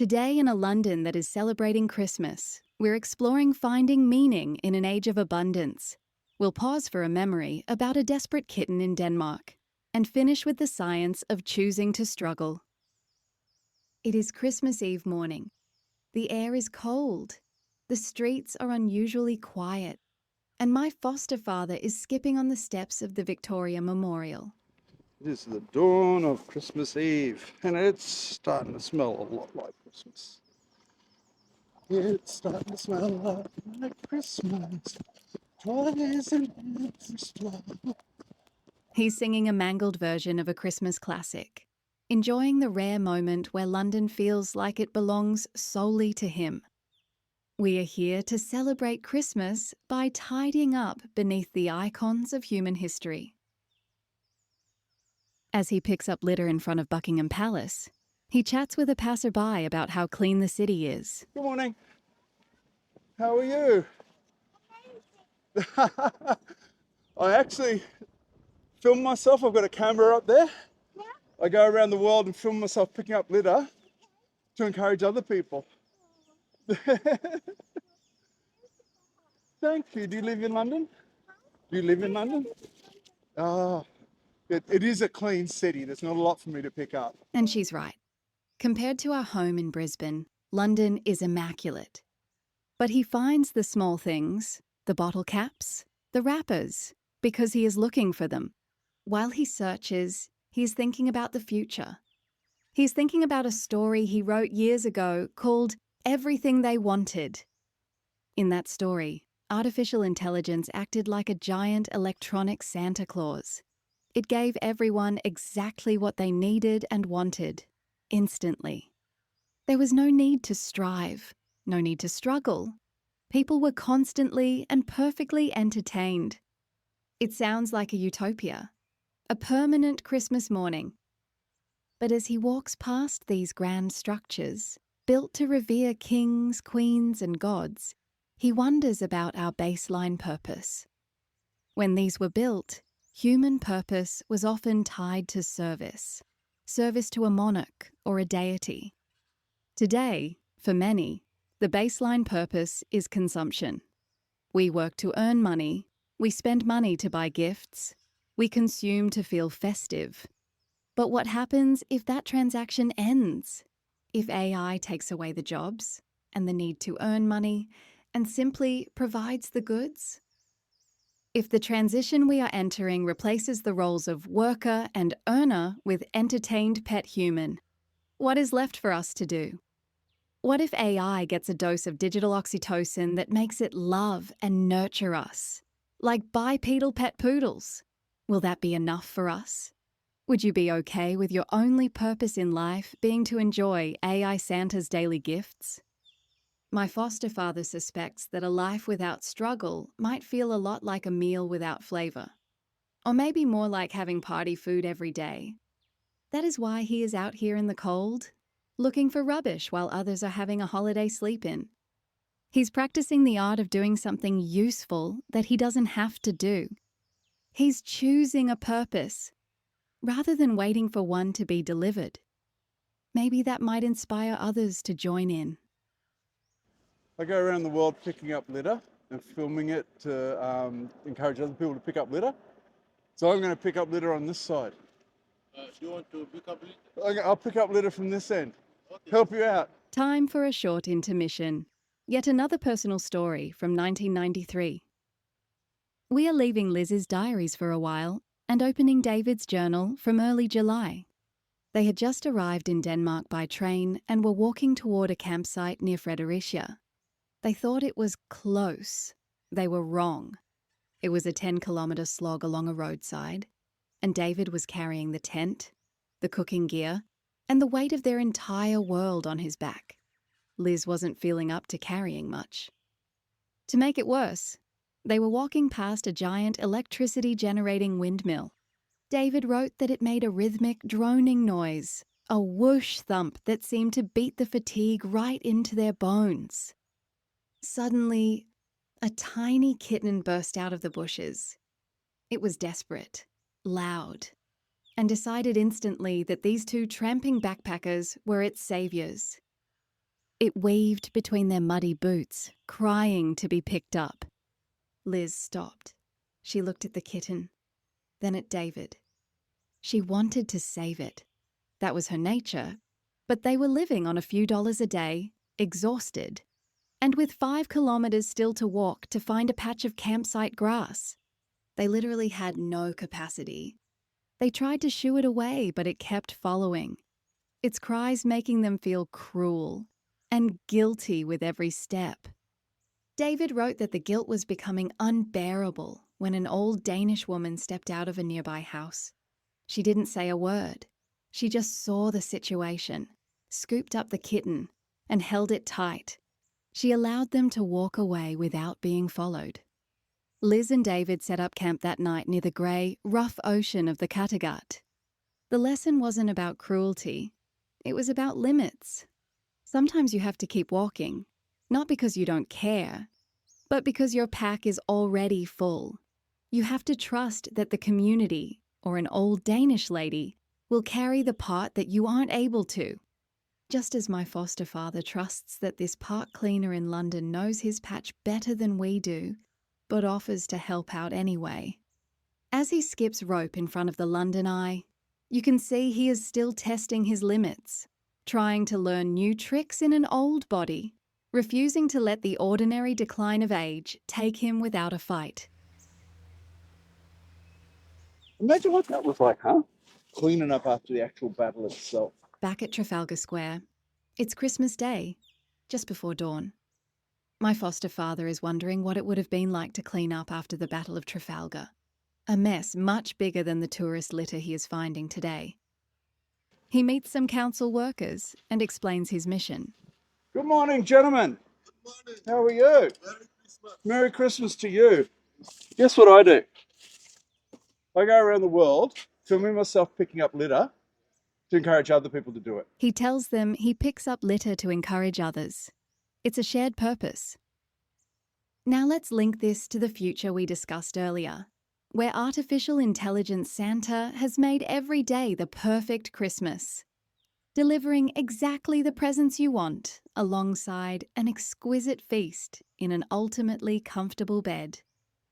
Today, in a London that is celebrating Christmas, we're exploring finding meaning in an age of abundance. We'll pause for a memory about a desperate kitten in Denmark and finish with the science of choosing to struggle. It is Christmas Eve morning. The air is cold. The streets are unusually quiet. And my foster father is skipping on the steps of the Victoria Memorial. It is the dawn of Christmas Eve, and it's starting to smell a lot like Christmas. It's starting to smell a lot like Christmas. Toys and extra. He's singing a mangled version of a Christmas classic, enjoying the rare moment where London feels like it belongs solely to him. We are here to celebrate Christmas by tidying up beneath the icons of human history. As he picks up litter in front of Buckingham Palace, he chats with a passerby about how clean the city is. Good morning. How are you? I actually film myself. I've got a camera up there. Yeah. I go around the world and film myself picking up litter to encourage other people. Thank you. Do you live in London? Do you live in London? Ah, it is a clean city. There's not a lot for me to pick up. And she's right. Compared to our home in Brisbane, London is immaculate. But he finds the small things, the bottle caps, the wrappers, because he is looking for them. While he searches, he is thinking about the future. He's thinking about a story he wrote years ago called Everything They Wanted. In that story, artificial intelligence acted like a giant electronic Santa Claus. It gave everyone exactly what they needed and wanted, instantly. There was no need to strive, no need to struggle. People were constantly and perfectly entertained. It sounds like a utopia, a permanent Christmas morning. But as he walks past these grand structures, built to revere kings, queens, and gods, he wonders about our baseline purpose. When these were built, human purpose was often tied to service to a monarch or a deity. Today, for many, the baseline purpose is consumption. We work to earn money, we spend money to buy gifts, we consume to feel festive. But what happens if that transaction ends? If AI takes away the jobs and the need to earn money and simply provides the goods? If the transition we are entering replaces the roles of worker and earner with entertained pet human, what is left for us to do? What if AI gets a dose of digital oxytocin that makes it love and nurture us, like bipedal pet poodles? Will that be enough for us? Would you be okay with your only purpose in life being to enjoy AI Santa's daily gifts? My foster father suspects that a life without struggle might feel a lot like a meal without flavour, or maybe more like having party food every day. That is why he is out here in the cold, looking for rubbish while others are having a holiday sleep-in. He's practicing the art of doing something useful that he doesn't have to do. He's choosing a purpose, rather than waiting for one to be delivered. Maybe that might inspire others to join in. I go around the world picking up litter and filming it to encourage other people to pick up litter. So I'm going to pick up litter on this side. Do you want to pick up litter? I'll pick up litter from this end. Okay. Help you out. Time for a short intermission. Yet another personal story from 1993. We are leaving Liz's diaries for a while and opening David's journal from early July. They had just arrived in Denmark by train and were walking toward a campsite near Fredericia. They thought it was close. They were wrong. It was a 10-kilometre slog along a roadside, and David was carrying the tent, the cooking gear, and the weight of their entire world on his back. Liz wasn't feeling up to carrying much. To make it worse, they were walking past a giant electricity-generating windmill. David wrote that it made a rhythmic, droning noise, a whoosh thump that seemed to beat the fatigue right into their bones. Suddenly, a tiny kitten burst out of the bushes. It was desperate, loud, and decided instantly that these two tramping backpackers were its saviours. It weaved between their muddy boots, crying to be picked up. Liz stopped. She looked at the kitten, then at David. She wanted to save it. That was her nature. But they were living on a few dollars a day, exhausted, and with 5 kilometers still to walk to find a patch of campsite grass. They literally had no capacity. They tried to shoo it away, but it kept following, its cries making them feel cruel and guilty with every step. David wrote that the guilt was becoming unbearable when an old Danish woman stepped out of a nearby house. She didn't say a word. She just saw the situation, scooped up the kitten, and held it tight. She allowed them to walk away without being followed. Liz and David set up camp that night near the grey, rough ocean of the Kattegat. The lesson wasn't about cruelty. It was about limits. Sometimes you have to keep walking, not because you don't care, but because your pack is already full. You have to trust that the community, or an old Danish lady, will carry the part that you aren't able to. Just as my foster father trusts that this park cleaner in London knows his patch better than we do, but offers to help out anyway. As he skips rope in front of the London Eye, you can see he is still testing his limits, trying to learn new tricks in an old body, refusing to let the ordinary decline of age take him without a fight. Imagine what that was like, huh? Cleaning up after the actual battle itself. Back at Trafalgar Square, it's Christmas Day, just before dawn. My foster father is wondering what it would have been like to clean up after the Battle of Trafalgar, a mess much bigger than the tourist litter he is finding today. He meets some council workers and explains his mission. Good morning, gentlemen. Good morning. How are you? Merry Christmas. Merry Christmas to you. Guess what I do? I go around the world filming myself picking up litter to encourage other people to do it. He tells them he picks up litter to encourage others. It's a shared purpose. Now let's link this to the future we discussed earlier, where artificial intelligence Santa has made every day the perfect Christmas, delivering exactly the presents you want alongside an exquisite feast in an ultimately comfortable bed,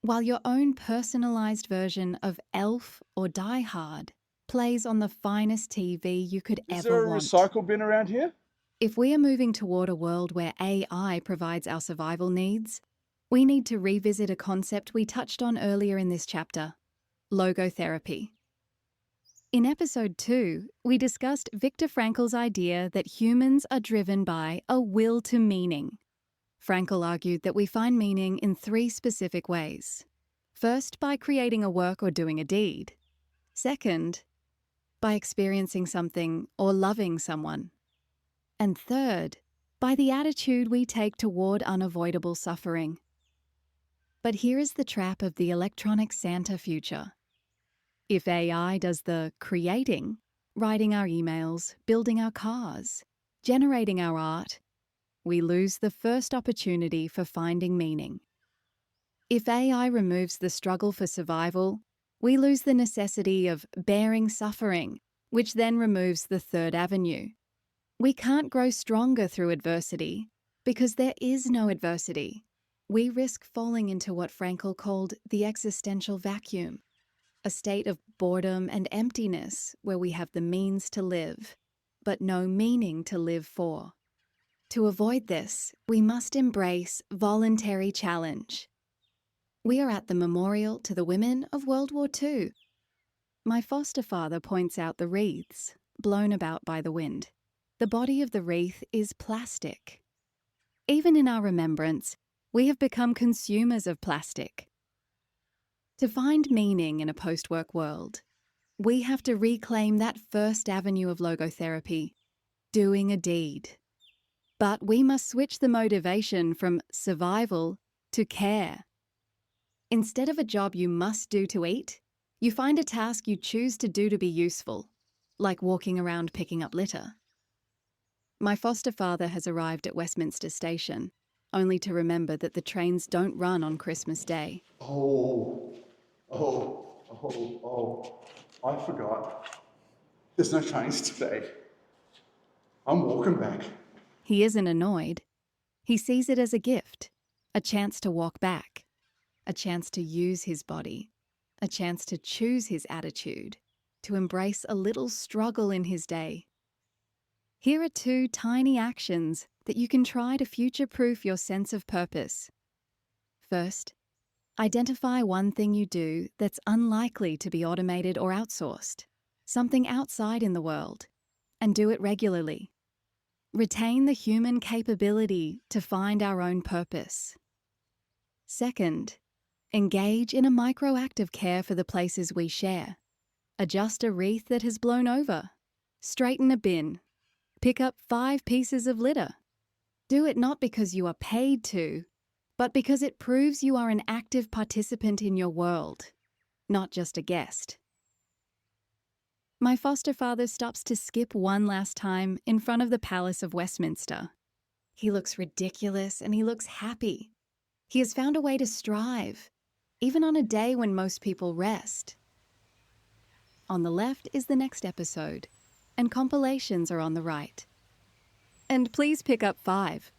while your own personalised version of Elf or Die Hard plays on the finest TV you could Is ever there a want. recycle bin around here? If we are moving toward a world where AI provides our survival needs, we need to revisit a concept we touched on earlier in this chapter: logotherapy. In episode 2, we discussed Viktor Frankl's idea that humans are driven by a will to meaning. Frankl argued that we find meaning in 3 specific ways. First, by creating a work or doing a deed. Second, by experiencing something or loving someone. And third, by the attitude we take toward unavoidable suffering. But here is the trap of the electronic Santa future. If AI does the creating, writing our emails, building our cars, generating our art, we lose the first opportunity for finding meaning. If AI removes the struggle for survival, we lose the necessity of bearing suffering, which then removes the third avenue. We can't grow stronger through adversity because there is no adversity. We risk falling into what Frankl called the existential vacuum, a state of boredom and emptiness where we have the means to live, but no meaning to live for. To avoid this, we must embrace voluntary challenge. We are at the memorial to the women of World War II. My foster father points out the wreaths, blown about by the wind. The body of the wreath is plastic. Even in our remembrance, we have become consumers of plastic. To find meaning in a post-work world, we have to reclaim that first avenue of logotherapy, doing a deed. But we must switch the motivation from survival to care. Instead of a job you must do to eat, you find a task you choose to do to be useful, like walking around picking up litter. My foster father has arrived at Westminster Station, only to remember that the trains don't run on Christmas Day. Oh, I forgot. There's no trains today. I'm walking back. He isn't annoyed. He sees it as a gift, a chance to walk back, a chance to use his body, a chance to choose his attitude, to embrace a little struggle in his day. Here are 2 tiny actions that you can try to future-proof your sense of purpose. First, identify one thing you do that's unlikely to be automated or outsourced, something outside in the world, and do it regularly. Retain the human capability to find our own purpose. Second, engage in a micro-act of care for the places we share. Adjust a wreath that has blown over. Straighten a bin. Pick up 5 pieces of litter. Do it not because you are paid to, but because it proves you are an active participant in your world, not just a guest. My foster father stops to skip one last time in front of the Palace of Westminster. He looks ridiculous and he looks happy. He has found a way to strive, even on a day when most people rest. On the left is the next episode, and compilations are on the right. And please pick up 5.